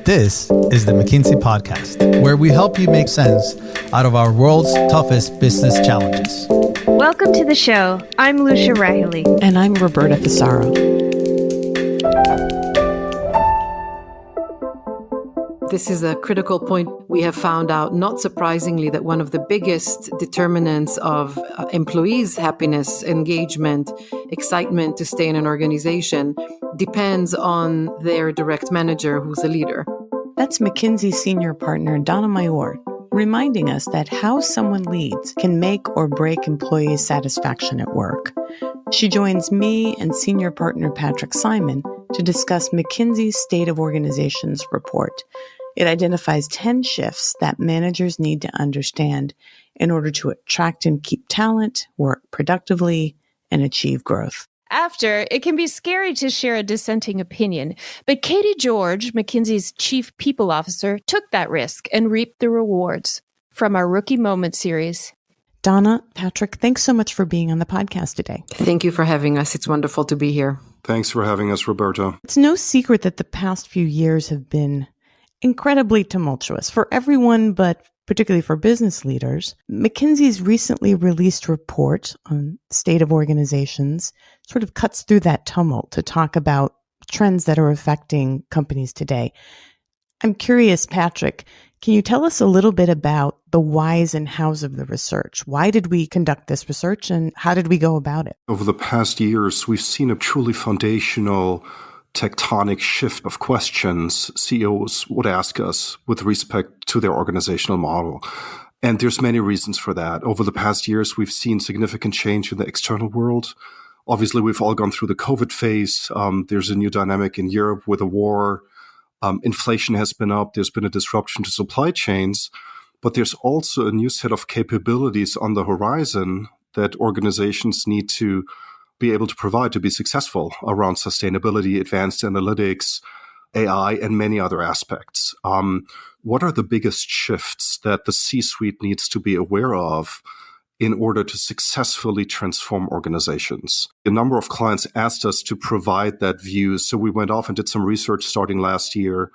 This is the McKinsey Podcast, where we help you make sense out of our world's toughest business challenges. Welcome to the show. I'm Lucia Rahili. And I'm Roberta Fusaro. This is a critical point. We have found out, not surprisingly, that one of the biggest determinants of employees' happiness, engagement, excitement to stay in an organization depends on their direct manager who's a leader. That's McKinsey senior partner Donna Maor, reminding us that how someone leads can make or break employee satisfaction at work. She joins me and senior partner Patrick Simon to discuss McKinsey's State of Organizations report. It identifies 10 shifts that managers need to understand in order to attract and keep talent, work productively, and achieve growth. After, it can be scary to share a dissenting opinion, but Katy George, McKinsey's chief people officer, took that risk and reaped the rewards from our Rookie Moment series. Donna, Patrick, thanks so much for being on the podcast today. Thank you for having us. It's wonderful to be here. Thanks for having us, Roberta. It's no secret that the past few years have been incredibly tumultuous for everyone, but particularly for business leaders. McKinsey's recently released report on state of organizations sort of cuts through that tumult to talk about trends that are affecting companies today. I'm curious, Patrick, can you tell us a little bit about the whys and hows of the research? Why did we conduct this research and how did we go about it? Over the past years, we've seen a truly foundational tectonic shift of questions CEOs would ask us with respect to their organizational model. And there's many reasons for that. Over the past years, we've seen significant change in the external world. Obviously, we've all gone through the COVID phase. There's a new dynamic in Europe with a war. Inflation has been up. There's been a disruption to supply chains. But there's also a new set of capabilities on the horizon that organizations need to be able to provide to be successful around sustainability, advanced analytics, AI, and many other aspects. What are the biggest shifts that the C-suite needs to be aware of in order to successfully transform organizations? A number of clients asked us to provide that view, so we went off and did some research starting last year,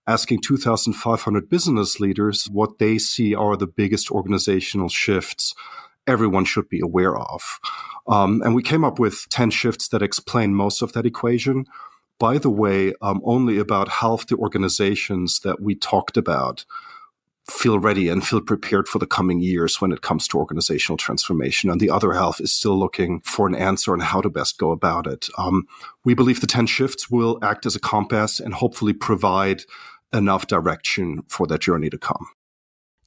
asking 2,500 business leaders what they see are the biggest organizational shifts everyone should be aware of. And we came up with 10 shifts that explain most of that equation. By the way, only about half the organizations that we talked about feel ready and feel prepared for the coming years when it comes to organizational transformation. And the other half is still looking for an answer on how to best go about it. We believe the 10 shifts will act as a compass and hopefully provide enough direction for that journey to come.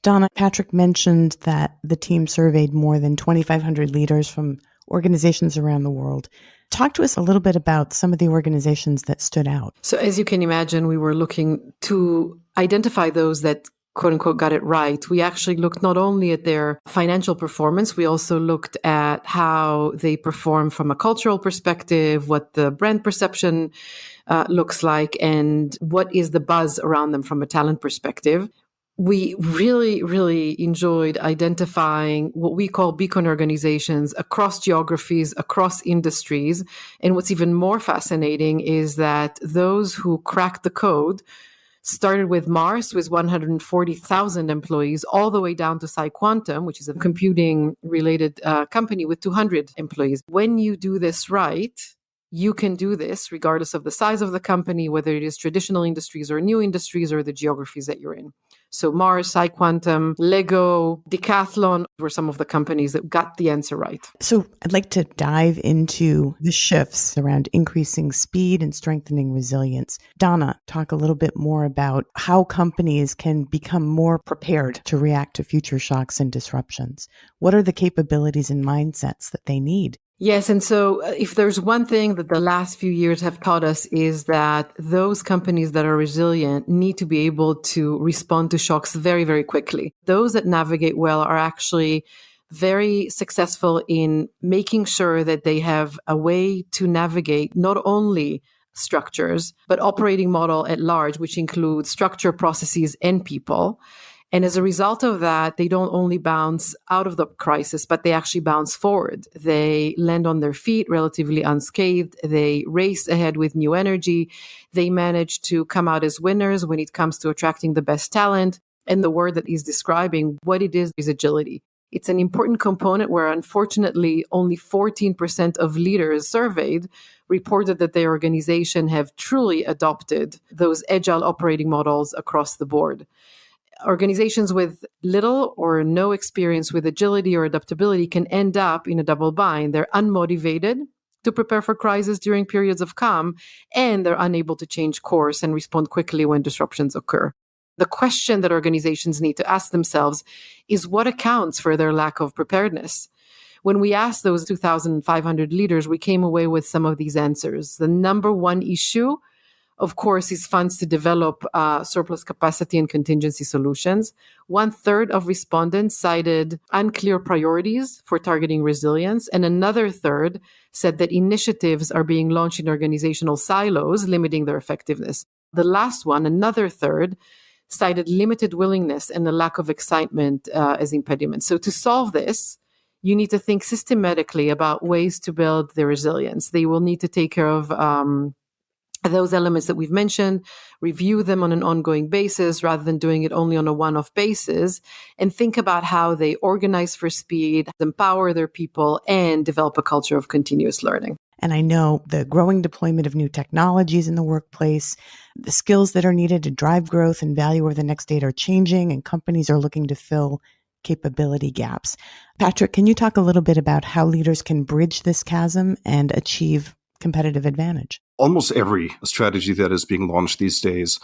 Donna, Patrick mentioned that the team surveyed more than 2,500 leaders from organizations around the world. Talk to us a little bit about some of the organizations that stood out. So as you can imagine, we were looking to identify those that quote unquote got it right. We actually looked not only at their financial performance, we also looked at how they perform from a cultural perspective, what the brand perception looks like, and what is the buzz around them from a talent perspective. We really, really enjoyed identifying what we call beacon organizations across geographies, across industries. And what's even more fascinating is that those who cracked the code started with Mars with 140,000 employees, all the way down to PsiQuantum, which is a computing-related company with 200 employees. When you do this right, you can do this regardless of the size of the company, whether it is traditional industries or new industries or the geographies that you're in. So Mars, PsiQuantum, Lego, Decathlon were some of the companies that got the answer right. So I'd like to dive into the shifts around increasing speed and strengthening resilience. Donna, talk a little bit more about how companies can become more prepared to react to future shocks and disruptions. What are the capabilities and mindsets that they need? Yes. And so if there's one thing that the last few years have taught us is that those companies that are resilient need to be able to respond to shocks very, very quickly. Those that navigate well are actually very successful in making sure that they have a way to navigate not only structures, but operating model at large, which includes structure, processes, and people. And as a result of that, they don't only bounce out of the crisis, but they actually bounce forward. They land on their feet relatively unscathed. They race ahead with new energy. They manage to come out as winners when it comes to attracting the best talent. And the word that he's describing what it is agility. It's an important component where, unfortunately, only 14% of leaders surveyed reported that their organization have truly adopted those agile operating models across the board. Organizations with little or no experience with agility or adaptability can end up in a double bind. They're unmotivated to prepare for crisis during periods of calm, and they're unable to change course and respond quickly when disruptions occur. The question that organizations need to ask themselves is what accounts for their lack of preparedness? When we asked those 2,500 leaders, we came away with some of these answers. The number one issue, of course, is funds to develop surplus capacity and contingency solutions. 1/3 of respondents cited unclear priorities for targeting resilience, and another third said that initiatives are being launched in organizational silos, limiting their effectiveness. The last one, another third, cited limited willingness and a lack of excitement as impediments. So to solve this, you need to think systematically about ways to build the resilience. They will need to take care of those elements that we've mentioned, review them on an ongoing basis rather than doing it only on a one-off basis, and think about how they organize for speed, empower their people, and develop a culture of continuous learning. And I know the growing deployment of new technologies in the workplace, the skills that are needed to drive growth and value over the next decade are changing, and companies are looking to fill capability gaps. Patrick, can you talk a little bit about how leaders can bridge this chasm and achieve competitive advantage? Almost every strategy that is being launched these days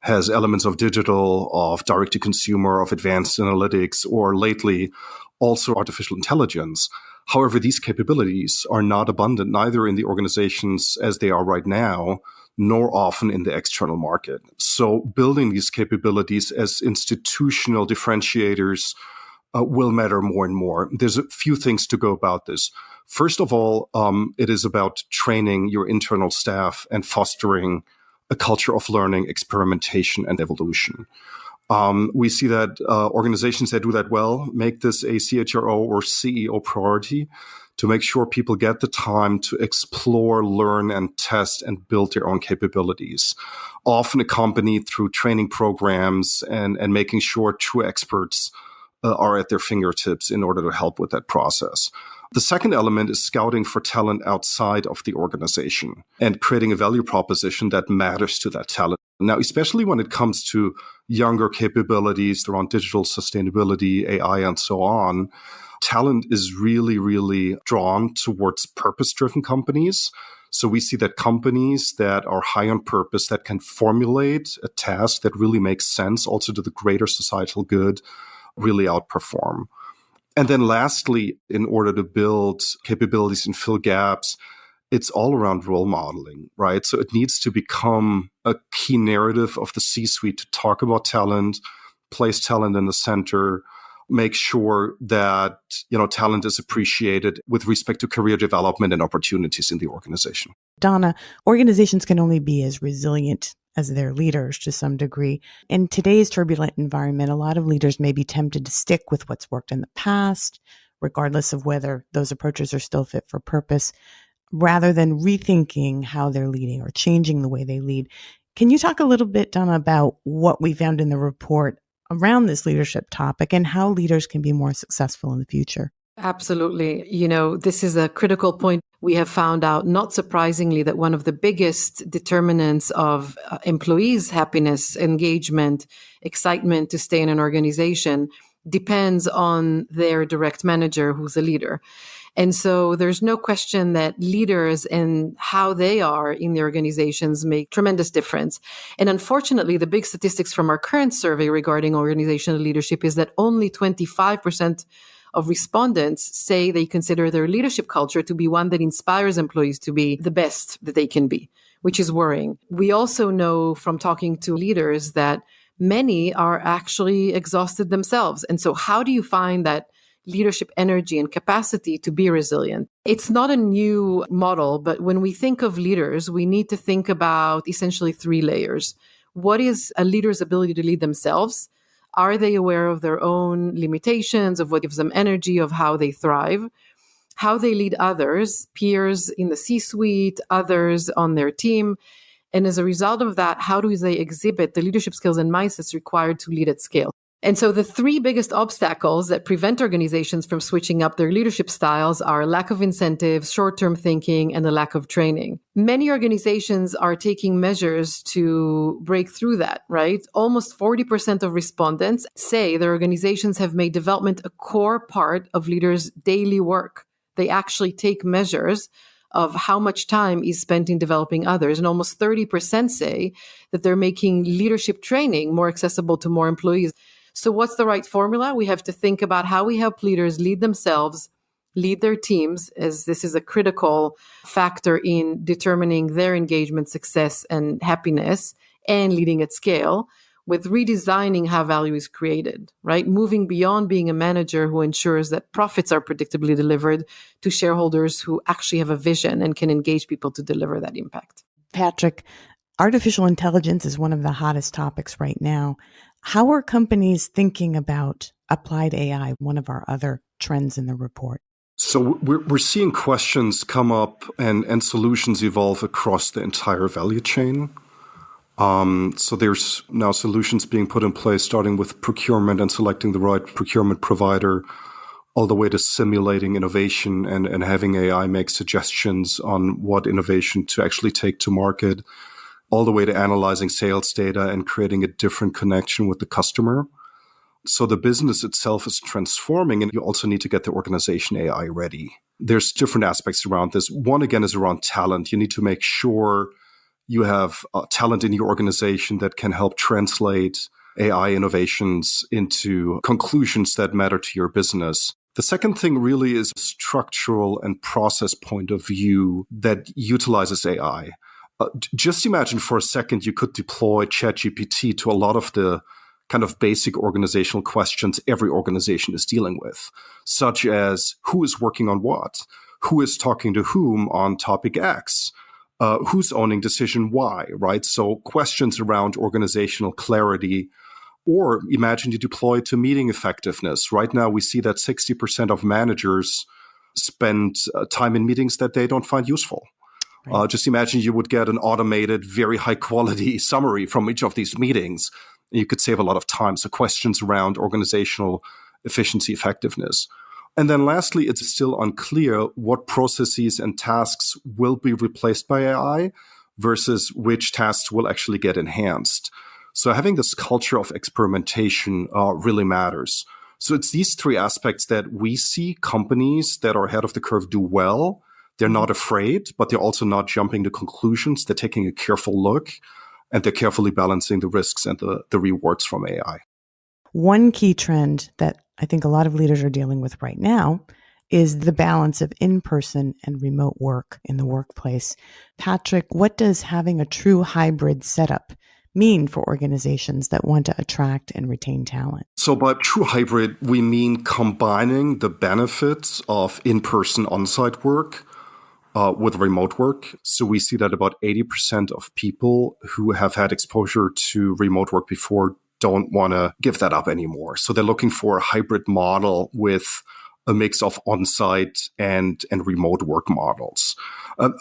has elements of digital, of direct-to-consumer, of advanced analytics, or lately also artificial intelligence. However, these capabilities are not abundant neither in the organizations as they are right now, nor often in the external market. So building these capabilities as institutional differentiators will matter more and more. There's a few things to go about this. First of all, it is about training your internal staff and fostering a culture of learning, experimentation, and evolution. We see that organizations that do that well make this a CHRO or CEO priority to make sure people get the time to explore, learn, and test and build their own capabilities, often accompanied through training programs and making sure true experts are at their fingertips in order to help with that process. The second element is scouting for talent outside of the organization and creating a value proposition that matters to that talent. Now, especially when it comes to younger capabilities around digital sustainability, AI, and so on, talent is really, really drawn towards purpose-driven companies. So we see that companies that are high on purpose, that can formulate a task that really makes sense also to the greater societal good, really outperform. And then lastly, in order to build capabilities and fill gaps, it's all around role modeling, right? So it needs to become a key narrative of the C-suite to talk about talent, place talent in the center, make sure that, talent is appreciated with respect to career development and opportunities in the organization. Donna, organizations can only be as resilient as their leaders to some degree. In today's turbulent environment, a lot of leaders may be tempted to stick with what's worked in the past, regardless of whether those approaches are still fit for purpose, rather than rethinking how they're leading or changing the way they lead. Can you talk a little bit, Donna, about what we found in the report around this leadership topic and how leaders can be more successful in the future? Absolutely. This is a critical point. We have found out, not surprisingly, that one of the biggest determinants of employees' happiness, engagement, excitement to stay in an organization depends on their direct manager who's a leader. And so there's no question that leaders and how they are in the organizations make tremendous difference. And unfortunately, the big statistics from our current survey regarding organizational leadership is that only 25% of respondents say they consider their leadership culture to be one that inspires employees to be the best that they can be, which is worrying. We also know from talking to leaders that many are actually exhausted themselves. And so how do you find that leadership energy and capacity to be resilient? It's not a new model, but when we think of leaders, we need to think about essentially three layers. What is a leader's ability to lead themselves? Are they aware of their own limitations, of what gives them energy, of how they thrive, how they lead others, peers in the C-suite, others on their team? And as a result of that, how do they exhibit the leadership skills and mindsets required to lead at scale? And so the three biggest obstacles that prevent organizations from switching up their leadership styles are lack of incentives, short-term thinking, and the lack of training. Many organizations are taking measures to break through that, right? Almost 40% of respondents say their organizations have made development a core part of leaders' daily work. They actually take measures of how much time is spent in developing others. And almost 30% say that they're making leadership training more accessible to more employees. So what's the right formula? We have to think about how we help leaders lead themselves, lead their teams, as this is a critical factor in determining their engagement, success, and happiness, and leading at scale, with redesigning how value is created, right? Moving beyond being a manager who ensures that profits are predictably delivered to shareholders who actually have a vision and can engage people to deliver that impact. Patrick, artificial intelligence is one of the hottest topics right now. How are companies thinking about applied AI, one of our other trends in the report? So we're seeing questions come up and solutions evolve across the entire value chain. So there's now solutions being put in place, starting with procurement and selecting the right procurement provider, all the way to simulating innovation and having AI make suggestions on what innovation to actually take to market, all the way to analyzing sales data and creating a different connection with the customer. So the business itself is transforming, and you also need to get the organization AI ready. There's different aspects around this. One, again, is around talent. You need to make sure you have talent in your organization that can help translate AI innovations into conclusions that matter to your business. The second thing really is a structural and process point of view that utilizes AI. Just imagine for a second you could deploy ChatGPT to a lot of the kind of basic organizational questions every organization is dealing with, such as who is working on what, who is talking to whom on topic X, who's owning decision Y, right? So questions around organizational clarity, or imagine you deploy to meeting effectiveness. Right now, we see that 60% of managers spend time in meetings that they don't find useful. Right. Just imagine you would get an automated, very high quality summary from each of these meetings. You could save a lot of time. So questions around organizational efficiency, effectiveness. And then lastly, it's still unclear what processes and tasks will be replaced by AI versus which tasks will actually get enhanced. So having this culture of experimentation really matters. So it's these three aspects that we see companies that are ahead of the curve do well. They're not afraid, but they're also not jumping to conclusions. They're taking a careful look, and they're carefully balancing the risks and the rewards from AI. One key trend that I think a lot of leaders are dealing with right now is the balance of in-person and remote work in the workplace. Patrick, what does having a true hybrid setup mean for organizations that want to attract and retain talent? So by true hybrid, we mean combining the benefits of in-person on-site work with remote work. So we see that about 80% of people who have had exposure to remote work before don't want to give that up anymore. So they're looking for a hybrid model with a mix of on-site and remote work models.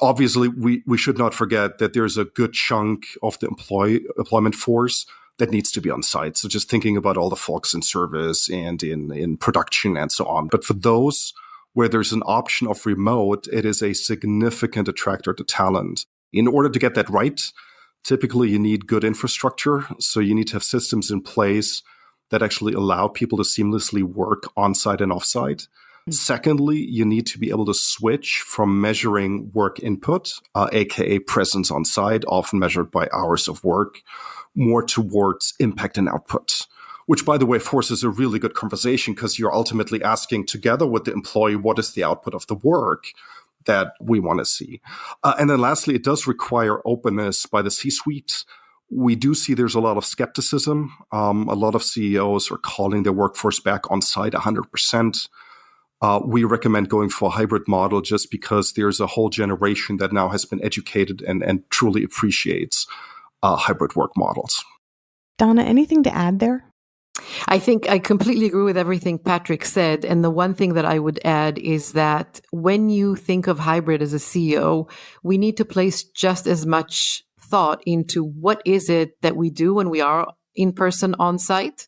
Obviously, we should not forget that there's a good chunk of the employment force that needs to be on site. So just thinking about all the folks in service and in production and so on. But for those where there's an option of remote, it is a significant attractor to talent. In order to get that right, typically you need good infrastructure. So you need to have systems in place that actually allow people to seamlessly work on-site and off-site. Mm-hmm. Secondly, you need to be able to switch from measuring work input, aka presence on site, often measured by hours of work, more towards impact and output, which, by the way, forces a really good conversation because you're ultimately asking together with the employee, what is the output of the work that we want to see? And then lastly, it does require openness by the C-suite. We do see there's a lot of skepticism. A lot of CEOs are calling their workforce back on site 100%. We recommend going for a hybrid model just because there's a whole generation that now has been educated and truly appreciates hybrid work models. Donna, anything to add there? I think I completely agree with everything Patrick said. And the one thing that I would add is that when you think of hybrid as a CEO, we need to place just as much thought into what is it that we do when we are in person on site,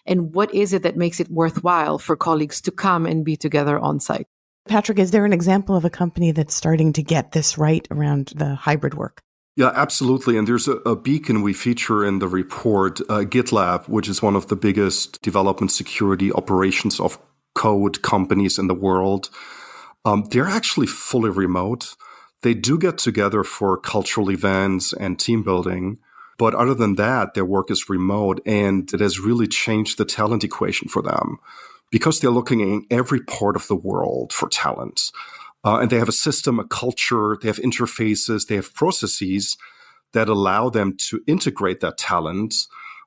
and what is it that makes it worthwhile for colleagues to come and be together on site. Patrick, is there an example of a company that's starting to get this right around the hybrid work? Yeah, absolutely. And there's a beacon we feature in the report, GitLab, which is one of the biggest development security operations of code companies in the world. They're actually fully remote. They do get together for cultural events and team building. But other than that, their work is remote, and it has really changed the talent equation for them because they're looking in every part of the world for talent. And they have a system, a culture, they have interfaces, they have processes that allow them to integrate that talent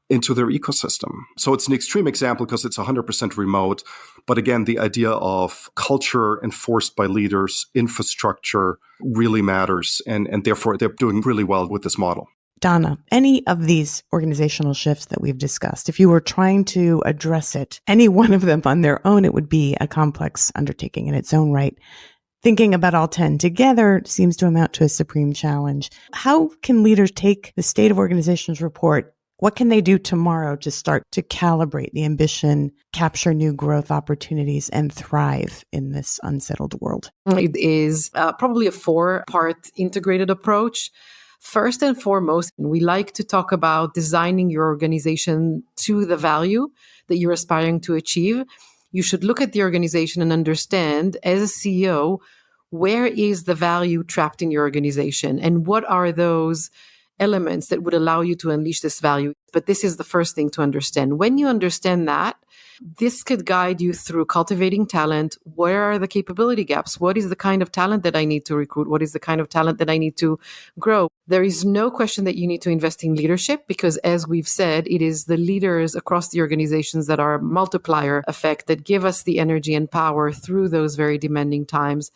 into their ecosystem. So it's an extreme example because it's 100% remote. But again, the idea of culture enforced by leaders, infrastructure really matters. And therefore, they're doing really well with this model. Donna, any of these organizational shifts that we've discussed, if you were trying to address it, any one of them on their own, it would be a complex undertaking in its own right. Thinking about all 10 together seems to amount to a supreme challenge. How can leaders take the State of Organizations report? What can they do tomorrow to start to calibrate the ambition, capture new growth opportunities, and thrive in this unsettled world? It is probably a 4-part integrated approach. First and foremost, we like to talk about designing your organization to the value that you're aspiring to achieve. You should look at the organization and understand, as a CEO, where is the value trapped in your organization and what are those elements that would allow you to unleash this value. But this is the first thing to understand. When you understand that, this could guide you through cultivating talent. Where are the capability gaps? What is the kind of talent that I need to recruit? What is the kind of talent that I need to grow? There is no question that you need to invest in leadership because, as we've said, it is the leaders across the organizations that are a multiplier effect that give us the energy and power through those very demanding times.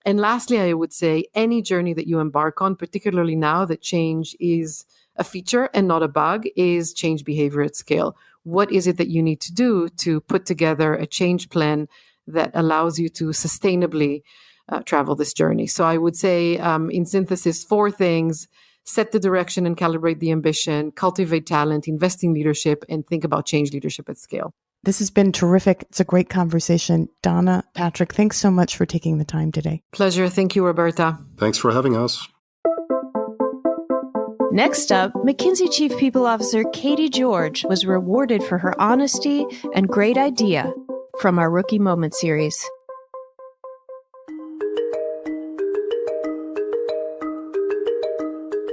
And lastly, I would say any journey that you embark on, particularly now that change is a feature and not a bug, is change behavior at scale. What is it that you need to do to put together a change plan that allows you to sustainably travel this journey? So I would say, in synthesis, 4 things: set the direction and calibrate the ambition, cultivate talent, invest in leadership, and think about change leadership at scale. This has been terrific. It's a great conversation. Donna, Patrick, thanks so much for taking the time today. Pleasure. Thank you, Roberta. Thanks for having us. Next up, McKinsey Chief People Officer Katy George was rewarded for her honesty and great idea from our Rookie Moment series.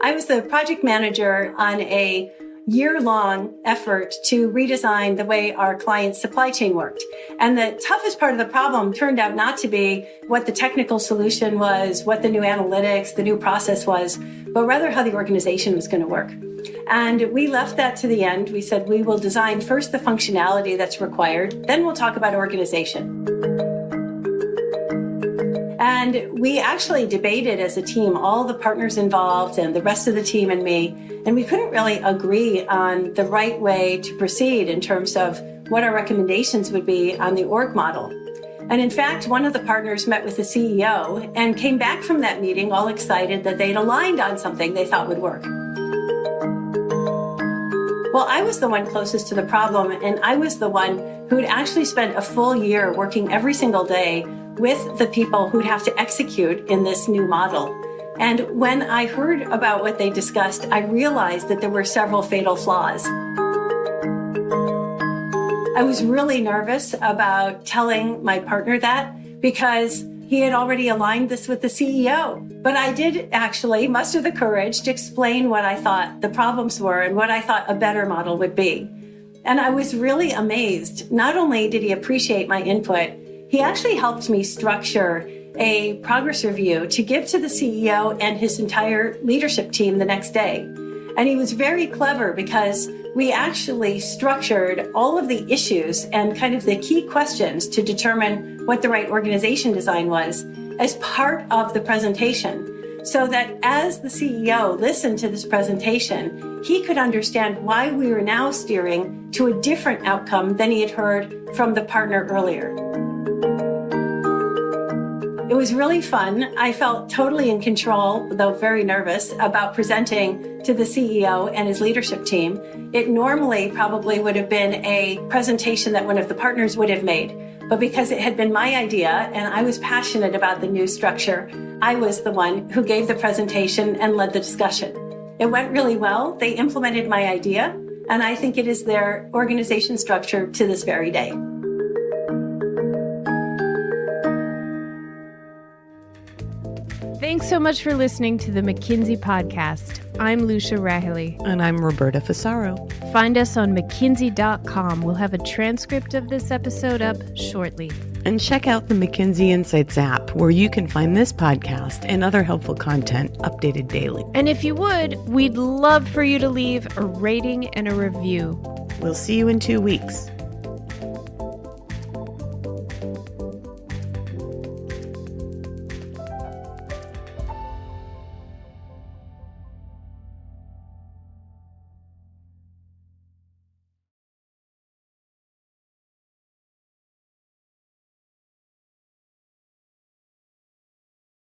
I was the project manager on a year-long effort to redesign the way our clients' supply chain worked. And the toughest part of the problem turned out not to be what the technical solution was, what the new analytics, the new process was, but rather how the organization was going to work. And we left that to the end. We said, we will design first the functionality that's required, then we'll talk about organization. And we actually debated as a team, all the partners involved and the rest of the team and me, and we couldn't really agree on the right way to proceed in terms of what our recommendations would be on the org model. And in fact, one of the partners met with the CEO and came back from that meeting all excited that they'd aligned on something they thought would work. Well, I was the one closest to the problem, and I was the one who'd actually spent a full year working every single day with the people who'd have to execute in this new model. And when I heard about what they discussed, I realized that there were several fatal flaws. I was really nervous about telling my partner that because he had already aligned this with the CEO. But I did actually muster the courage to explain what I thought the problems were and what I thought a better model would be. And I was really amazed. Not only did he appreciate my input, he actually helped me structure a progress review to give to the CEO and his entire leadership team the next day. And he was very clever because we actually structured all of the issues and kind of the key questions to determine what the right organization design was as part of the presentation, so that as the CEO listened to this presentation, he could understand why we were now steering to a different outcome than he had heard from the partner earlier. It was really fun. I felt totally in control, though very nervous, about presenting to the CEO and his leadership team. It normally probably would have been a presentation that one of the partners would have made. But because it had been my idea and I was passionate about the new structure, I was the one who gave the presentation and led the discussion. It went really well. They implemented my idea, and I think it is their organization structure to this very day. Thanks so much for listening to the McKinsey Podcast. I'm Lucia Rahilly. And I'm Roberta Fusaro. Find us on McKinsey.com. We'll have a transcript of this episode up shortly. And check out the McKinsey Insights app, where you can find this podcast and other helpful content updated daily. And if you would, we'd love for you to leave a rating and a review. We'll see you in 2 weeks.